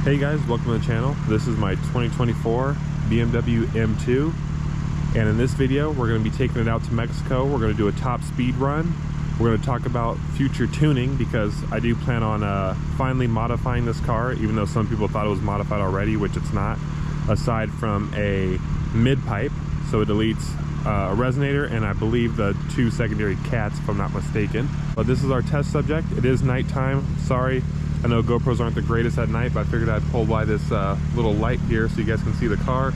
Hey guys, welcome to the channel. This is my 2024 BMW M2, and in this video we're going to be taking it out to Mexico. We're going to do a top speed run. We're going to talk about future tuning because I do plan on finally modifying this car, even though some people thought it was modified already, which it's not, aside from a mid-pipe. So it deletes a resonator and I believe the two secondary cats, if I'm not mistaken. But this is our test subject. It is nighttime. Sorry, I know GoPros aren't the greatest at night, but I figured I'd pull by this little light here so you guys can see the car.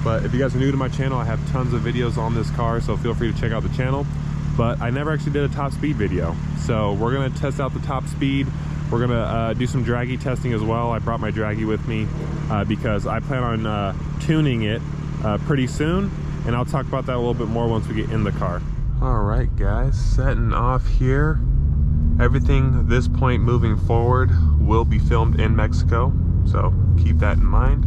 But if you guys are new to my channel, I have tons of videos on this car, so feel free to check out the channel. But I never actually did a top speed video, so we're gonna test out the top speed. We're gonna do some Dragy testing as well. I brought my Dragy with me because I plan on tuning it pretty soon, and I'll talk about that a little bit more once we get in the car. All right guys, setting off here. Everything at this point moving forward will be filmed in Mexico, so keep that in mind.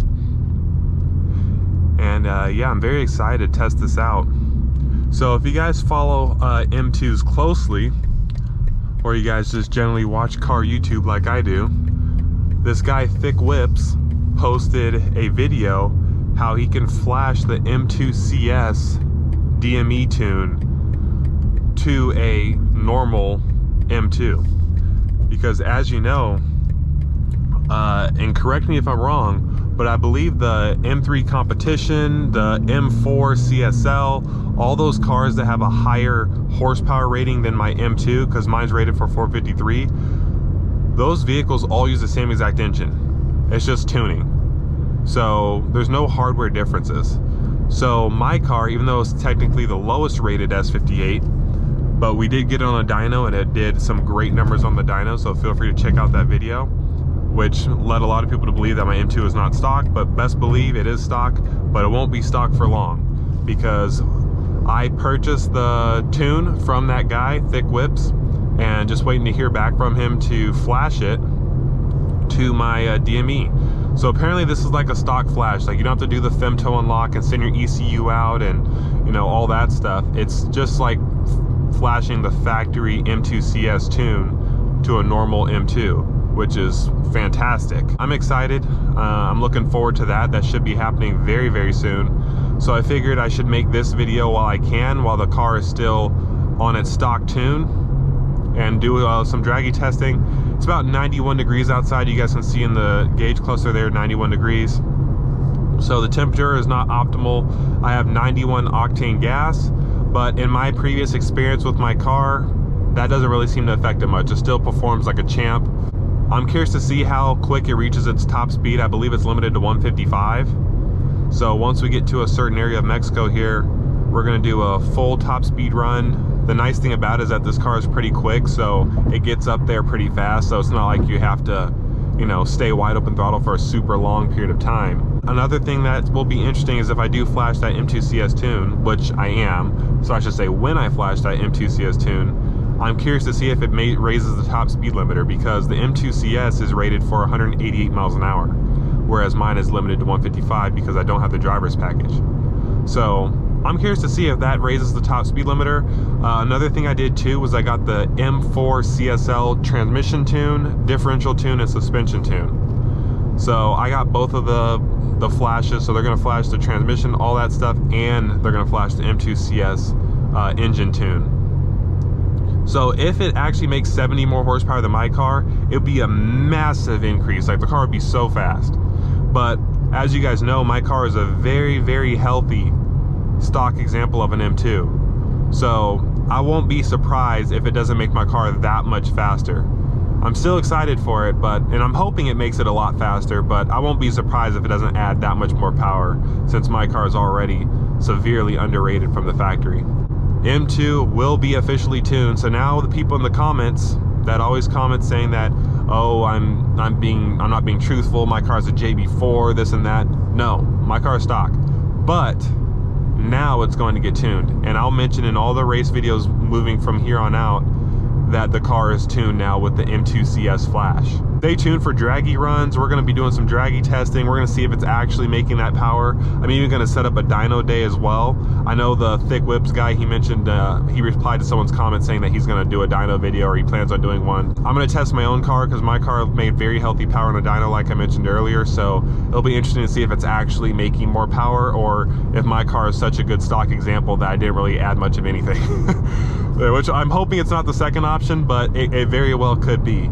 And yeah, I'm very excited to test this out. So if you guys follow M2s closely, or you guys just generally watch car YouTube like I do, this guy Thick Whips posted a video how he can flash the M2 CS DME tune to a normal M2, because as you know, and correct me if I'm wrong, but I believe the M3 competition, the M4 CSL, all those cars that have a higher horsepower rating than my M2, because mine's rated for 453, those vehicles all use the same exact engine. It's just tuning. So there's no hardware differences. So my car, even though it's technically the lowest rated S58, but we did get it on a dyno and it did some great numbers on the dyno, so feel free to check out that video, which led a lot of people to believe that my M2 is not stock, but best believe it is stock, but it won't be stock for long, because I purchased the tune from that guy, Thick Whips, and just waiting to hear back from him to flash it to my DME. So apparently this is like a stock flash, like you don't have to do the femto unlock and send your ECU out and you know all that stuff. It's just like flashing the factory M2 CS tune to a normal M2, which is fantastic. I'm excited. I'm looking forward to that. That should be happening very, very soon. So I figured I should make this video while I can, while the car is still on its stock tune, and do some Dragy testing. It's about 91 degrees outside. You guys can see in the gauge cluster there, 91 degrees. So the temperature is not optimal. I have 91 octane gas, but in my previous experience with my car, that doesn't really seem to affect it much. It still performs like a champ. I'm curious to see how quick it reaches its top speed. I believe it's limited to 155. So once we get to a certain area of Mexico here, we're gonna do a full top speed run. The nice thing about it is that this car is pretty quick, so it gets up there pretty fast. So it's not like you have to, you know, stay wide open throttle for a super long period of time. Another thing that will be interesting is if I do flash that M2 CS tune, which I am, so I should say when I flash that M2 CS tune, I'm curious to see if it raises the top speed limiter, because the M2 CS is rated for 188 miles an hour, whereas mine is limited to 155 because I don't have the driver's package. So I'm curious to see if that raises the top speed limiter. Another thing I did too was I got the M4 CSL transmission tune, differential tune, and suspension tune. So I got both of the flashes, so they're gonna flash the transmission, all that stuff, and they're gonna flash the M2 CS engine tune. So if it actually makes 70 more horsepower than my car, it would be a massive increase. Like the car would be so fast. But as you guys know, my car is a very, very healthy stock example of an M2. So I won't be surprised if it doesn't make my car that much faster. I'm still excited for it, and I'm hoping it makes it a lot faster, but I won't be surprised if it doesn't add that much more power, since my car is already severely underrated from the factory. M2 will be officially tuned, so now the people in the comments that always comment saying that, oh, I'm not being truthful, my car's a JB4, this and that. No, my car is stock, but now it's going to get tuned, and I'll mention in all the race videos moving from here on out that the car is tuned now with the M2 CS flash. Stay tuned for Dragy runs. We're going to be doing some Dragy testing. We're going to see if it's actually making that power. I'm even going to set up a dyno day as well. I know the Thick Whips guy, he mentioned, he replied to someone's comment saying that he's going to do a dyno video, or he plans on doing one. I'm going to test my own car because my car made very healthy power on a dyno like I mentioned earlier, so it'll be interesting to see if it's actually making more power, or if my car is such a good stock example that I didn't really add much of anything. Which I'm hoping it's not the second option, but it very well could be.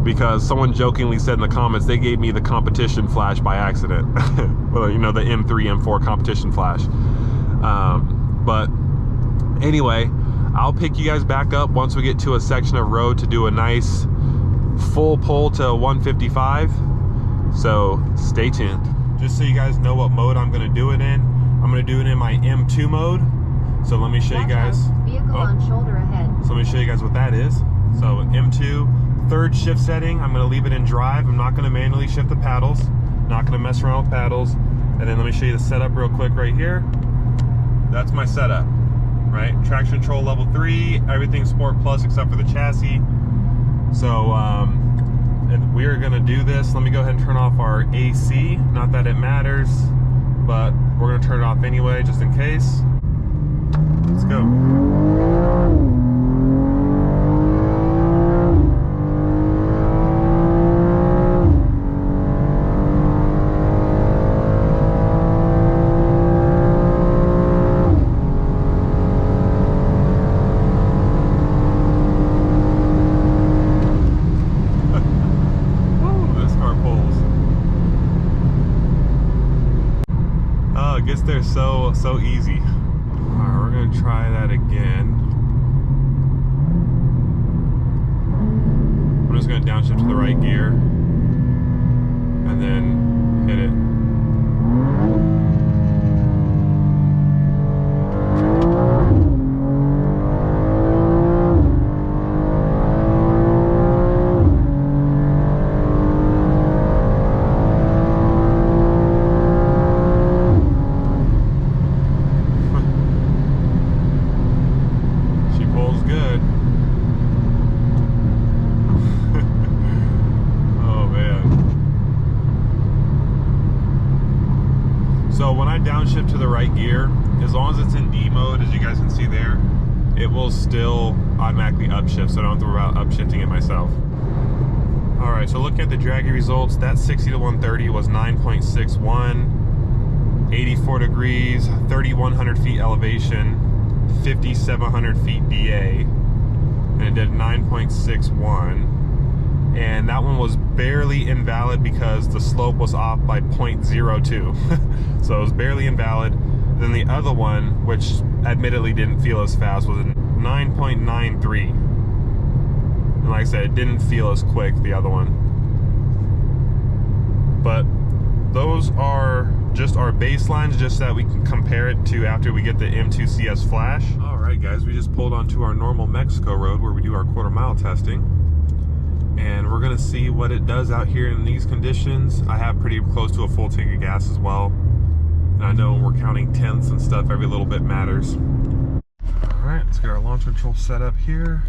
Because someone jokingly said in the comments they gave me the competition flash by accident. Well, you know, the M3, M4 competition flash. But anyway, I'll pick you guys back up once we get to a section of road to do a nice full pull to 155. So stay tuned. Just so you guys know what mode I'm going to do it in, I'm going to do it in my M2 mode. So let me show you guys. Vehicle on shoulder ahead. So let me show you guys what that is. So M2. Third shift setting, I'm going to leave it in drive. I'm not going to manually shift the paddles, not going to mess around with paddles. And then let me show you the setup real quick right here. That's my setup, right? Traction control level 3, everything Sport Plus except for the chassis. So and we're going to do this. Let me go ahead and turn off our AC. Not that it matters, but we're going to turn it off anyway just in case. Let's go. They're so easy. Alright, we're gonna try that again. I'm just gonna downshift to the right gear and then hit it. Downshift to the right gear, as long as it's in D mode, as you guys can see there, it will still automatically upshift, so I don't have to worry about upshifting it myself. Alright, so looking at the Dragy results, that 60 to 130 was 9.61, 84 degrees, 3,100 feet elevation, 5,700 feet DA, and it did 9.61. And that one was barely invalid because the slope was off by 0.02. So it was barely invalid. Then the other one, which admittedly didn't feel as fast, was a 9.93. And like I said, it didn't feel as quick, the other one. But those are just our baselines, just so that we can compare it to after we get the M2 CS Flash. All right, guys, we just pulled onto our normal Mexico road where we do our quarter-mile testing. And we're gonna see what it does out here in these conditions. I have pretty close to a full tank of gas as well. And I know when we're counting tenths and stuff, every little bit matters. All right, let's get our launch control set up here.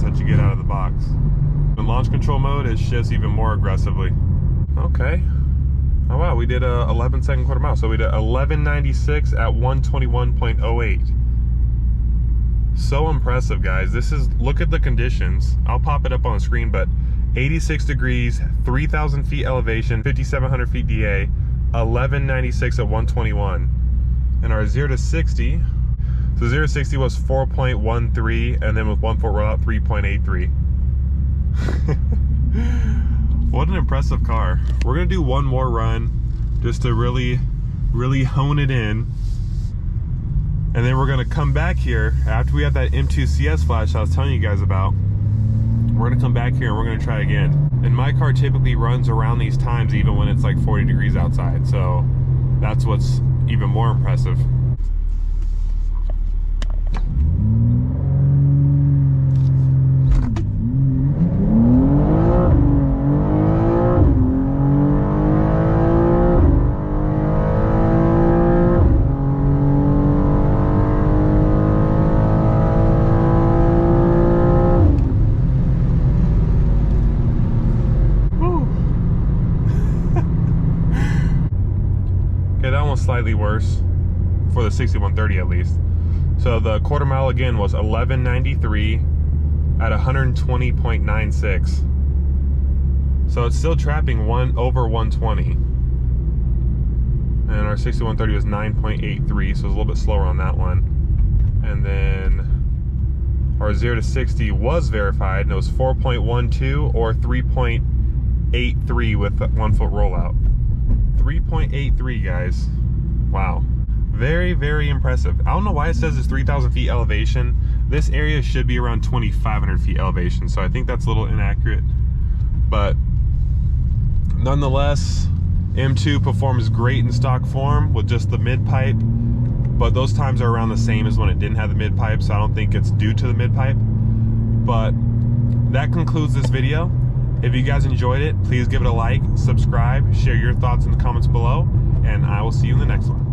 That you get out of the box. In launch control mode, it shifts even more aggressively. Okay. Oh wow, we did a 11-second quarter mile. So we did 1196 at 121.08. So impressive, guys. This is, look at the conditions. I'll pop it up on the screen, but 86 degrees, 3,000 feet elevation, 5,700 feet DA, 1196 at 121. And our 0 to 60. So 0 to 60 was 4.13, and then with 1.4 rollout, 3.83. What an impressive car. We're gonna do one more run just to really hone it in. And then we're gonna come back here after we have that M2 CS Flash I was telling you guys about. We're we're gonna come back here and we're gonna try again. And my car typically runs around these times even when it's like 40 degrees outside, so that's what's even more impressive. Slightly worse for the 6130 at least. So the quarter mile again was 1193 at 120.96. So it's still trapping over 120. And our 6130 was 9.83, so it's a little bit slower on that one. And then our 0 to 60 was verified, and it was 4.12 or 3.83 with 1 foot rollout. 3.83, guys. Wow, very, very impressive. I don't know why it says it's 3,000 feet elevation. This area should be around 2,500 feet elevation, so I think that's a little inaccurate. But nonetheless, M2 performs great in stock form with just the mid-pipe, but those times are around the same as when it didn't have the mid-pipe, so I don't think it's due to the mid-pipe. But that concludes this video. If you guys enjoyed it, please give it a like, subscribe, share your thoughts in the comments below, and I will see you in the next one.